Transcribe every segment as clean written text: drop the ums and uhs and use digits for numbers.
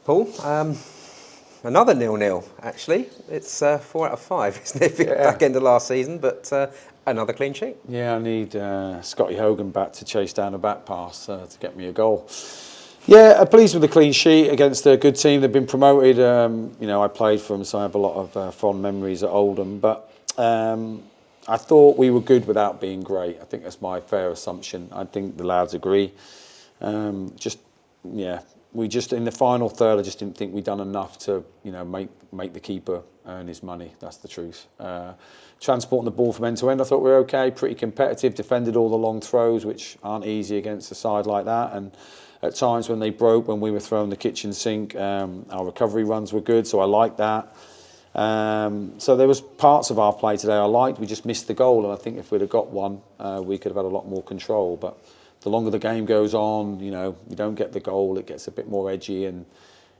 Paul, another 0-0 actually. It's 4 out of 5, isn't it? Back end of last season, but another clean sheet. Yeah, I need Scotty Hogan back to chase down a back pass to get me a goal. Yeah, pleased with the clean sheet against a good team. They've been promoted. I played for them, so I have a lot of fond memories at Oldham. But I thought we were good without being great. I think that's my fair assumption. I think the lads agree. We just in the final third, I just didn't think we'd done enough to, make the keeper earn his money. That's the truth. Transporting the ball from end to end, I thought we were okay, pretty competitive. Defended all the long throws, which aren't easy against a side like that. And at times when they broke, when we were throwing the kitchen sink, our recovery runs were good, so I liked that. So there was parts of our play today I liked. We just missed the goal, and I think if we'd have got one, we could have had a lot more control. But the longer the game goes on, you don't get the goal, it gets a bit more edgy, and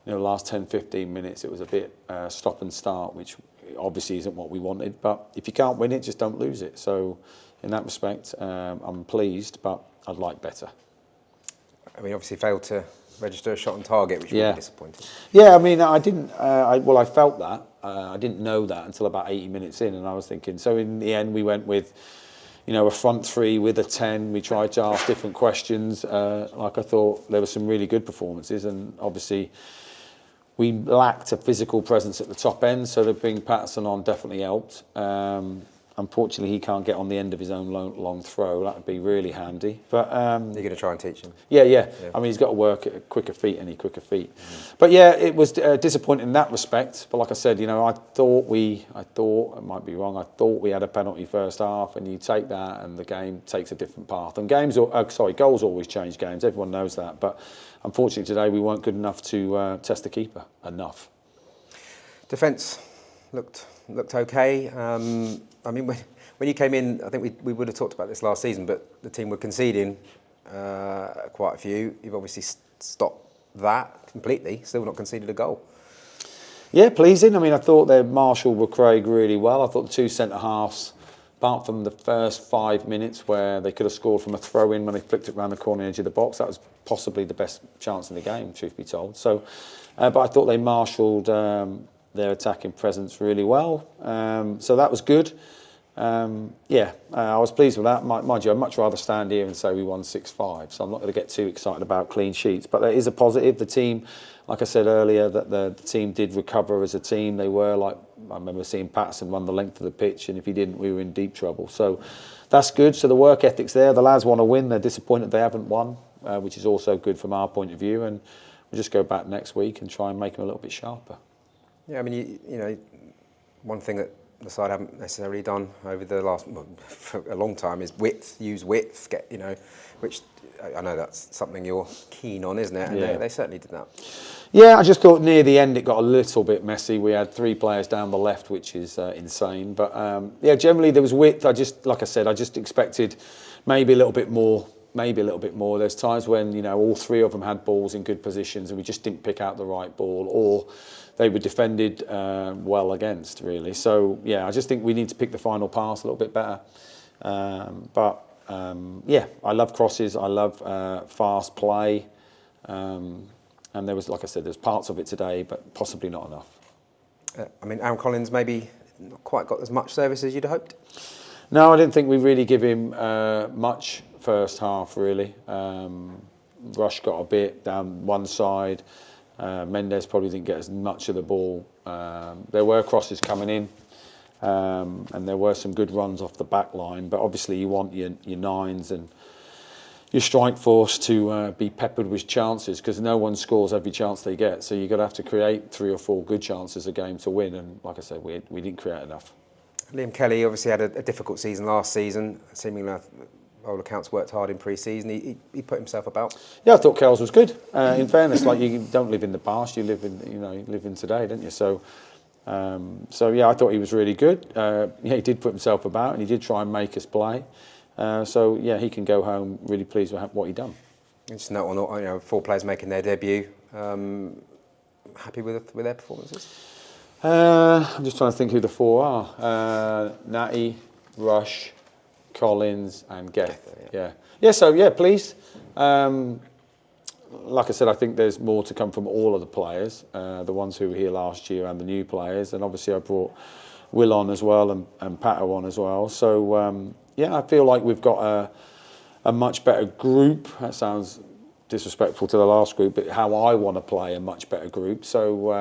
the last 10, 15 minutes it was a bit stop and start, which obviously isn't what we wanted. But if you can't win it, just don't lose it. So in that respect, I'm pleased, but I'd like better. I mean, obviously failed to register a shot on target, which was disappointing. Yeah, I mean, I didn't. I felt that. I didn't know that until about 80 minutes in, and I was thinking. So in the end, we went with, a front three with a 10. We tried to ask different questions. I thought there were some really good performances, and obviously we lacked a physical presence at the top end. So to bring Patterson on definitely helped. Unfortunately, he can't get on the end of his own long throw. That would be really handy. But you're going to try and teach him. Yeah. I mean, he's got to work at quicker feet. But yeah, it was disappointing in that respect. But like I said, I thought I might be wrong. I thought we had a penalty first half, and you take that, and the game takes a different path. And goals always change games. Everyone knows that. But unfortunately, today we weren't good enough to test the keeper enough. Defence looked okay. I mean, when you came in, I think we would have talked about this last season, but the team were conceding quite a few. You've obviously stopped that completely, still not conceded a goal. Yeah, pleasing. I mean, I thought they marshalled Craig really well. I thought the two centre-halves, apart from the first 5 minutes where they could have scored from a throw-in when they flicked it around the corner edge of the box, that was possibly the best chance in the game, truth be told. So, but I thought they marshalled their attacking presence really well. So that was good. I was pleased with that. Mind you, I'd much rather stand here and say we won 6-5, so I'm not going to get too excited about clean sheets. But there is a positive. The team, like I said earlier, that the team did recover as a team. They were like, I remember seeing Patterson run the length of the pitch, and if he didn't, we were in deep trouble. So that's good. So the work ethic's there. The lads want to win. They're disappointed they haven't won, which is also good from our point of view. And we'll just go back next week and try and make them a little bit sharper. Yeah, I mean, one thing that the side haven't necessarily done over the last for a long time is use width, which I know that's something you're keen on, isn't it? And they certainly did that. Yeah, I just thought near the end it got a little bit messy. We had 3 players down the left, which is insane. But generally there was width. I just expected maybe a little bit more. There's times when, all 3 of them had balls in good positions and we just didn't pick out the right ball, or they were defended well against, really. So, I just think we need to pick the final pass a little bit better. I love crosses. I love fast play. And there was, like I said, there's parts of it today, but possibly not enough. Aaron Collins maybe not quite got as much service as you'd hoped? No, I didn't think we really give him much first half, really. Rush got a bit down one side. Mendes probably didn't get as much of the ball. There were crosses coming in, and there were some good runs off the back line. But obviously, you want your nines and your strike force to be peppered with chances, because no one scores every chance they get. So you've got to have to create 3 or 4 good chances a game to win. And like I said, we didn't create enough. Liam Kelly obviously had a difficult season last season. Seemingly, all accounts, worked hard in pre-season. He put himself about. Yeah, I thought Kells was good. In fairness, you don't live in the past, you live in today, don't you? So I thought he was really good. He did put himself about, and he did try and make us play. He can go home really pleased with what he done. Just note on 4 players making their debut. Happy with their performances? I'm just trying to think who the 4 are. Natty, Rush, Collins and Geth. So pleased. like I said, I think there's more to come from all of the players, the ones who were here last year and the new players. And obviously I brought Will on as well and Pato on as well. So, yeah, I feel like we've got a much better group. That sounds disrespectful to the last group, but how I want to play a much better group. So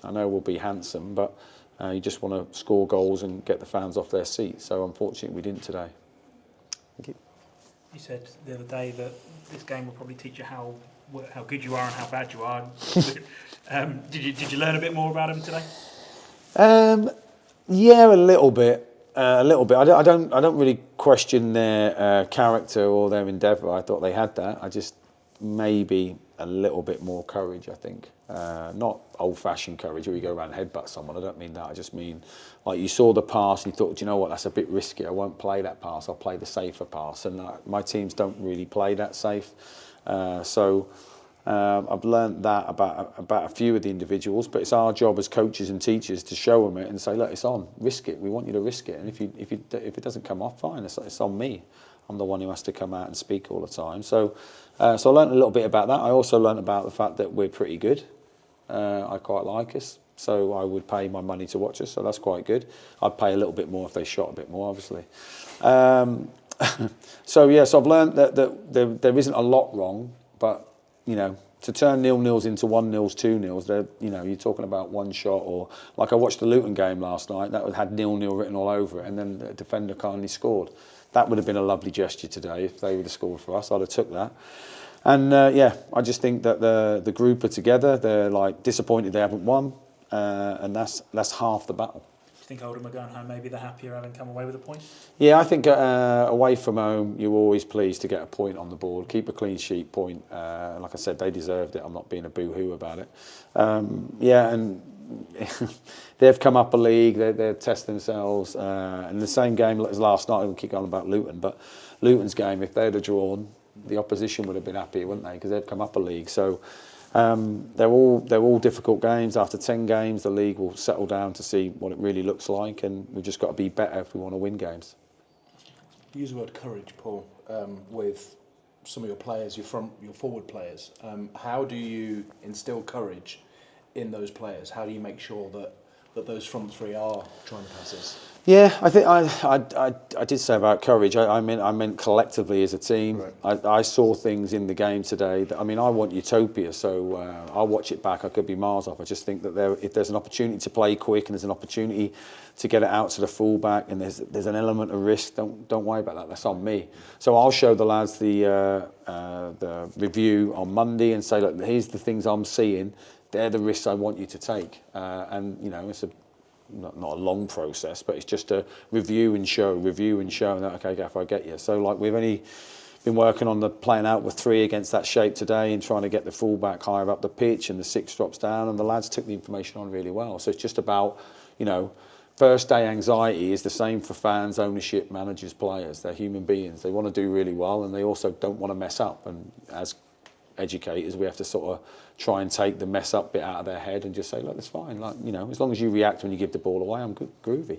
I know we'll be handsome, but you just want to score goals and get the fans off their seats. So unfortunately we didn't today. Thank you. You said the other day that this game will probably teach you how good you are and how bad you are. Did you learn a bit more about them today? Yeah, a little bit. I don't really question their character or their endeavour. I thought they had that. I just maybe a little bit more courage, I think. Not old-fashioned courage where you go around and headbutt someone. I don't mean that. I just mean, like, you saw the pass and you thought, do you know what, that's a bit risky. I won't play that pass. I'll play the safer pass. And my teams don't really play that safe. So I've learned that about a few of the individuals, but it's our job as coaches and teachers to show them it and say, look, it's on, risk it. We want you to risk it. And if it doesn't come off, fine. It's on me. I'm the one who has to come out and speak all the time. So I learned a little bit about that. I also learned about the fact that we're pretty good. I quite like us, so I would pay my money to watch us. So that's quite good. I'd pay a little bit more if they shot a bit more, obviously. So I've learned that there isn't a lot wrong, but to turn 0-0s into 1-0s, 2-0s, you're talking about one shot, or like I watched the Luton game last night, that had 0-0 written all over it, and then the defender kindly scored. That would have been a lovely gesture today if they would have scored for us. I'd have took that. And I just think that the group are together. They're like disappointed they haven't won, and that's half the battle. Do you think Oldham are going home maybe they're happier having come away with a point? Yeah, I think away from home, you're always pleased to get a point on the board. Keep a clean sheet point. Like I said, they deserved it. I'm not being a boo-hoo about it. And they've come up a league. They're testing themselves. In the same game as last night, we'll keep on about Luton, but Luton's game, if they'd have drawn, the opposition would have been happy, wouldn't they? Because they've come up a league. So they're all difficult games. After 10 games, the league will settle down to see what it really looks like, and we've just got to be better if we want to win games. You use the word courage, Paul, with some of your players, your forward players. How do you instill courage in those players? How do you make sure that those front three are trying to pass us? Yeah, I think I did say about courage. I meant collectively as a team. Right. I saw things in the game today that, I want utopia, so I'll watch it back. I could be miles off. I just think that if there's an opportunity to play quick and there's an opportunity to get it out to the fullback and there's an element of risk, don't worry about that. That's on me. So I'll show the lads the review on Monday and say, look, here's the things I'm seeing. They're the risks I want you to take. And it's not a long process, but it's just a review and show, and that, okay, Gaff, I get you. So like we've only been working on the playing out with 3 against that shape today and trying to get the fullback higher up the pitch, and the 6 drops down, and the lads took the information on really well. So it's just about, first day anxiety is the same for fans, ownership, managers, players. They're human beings. They want to do really well, and they also don't want to mess up. And as educators, we have to sort of try and take the mess up bit out of their head and just say, look, that's fine. Like, as long as you react when you give the ball away, I'm good, groovy.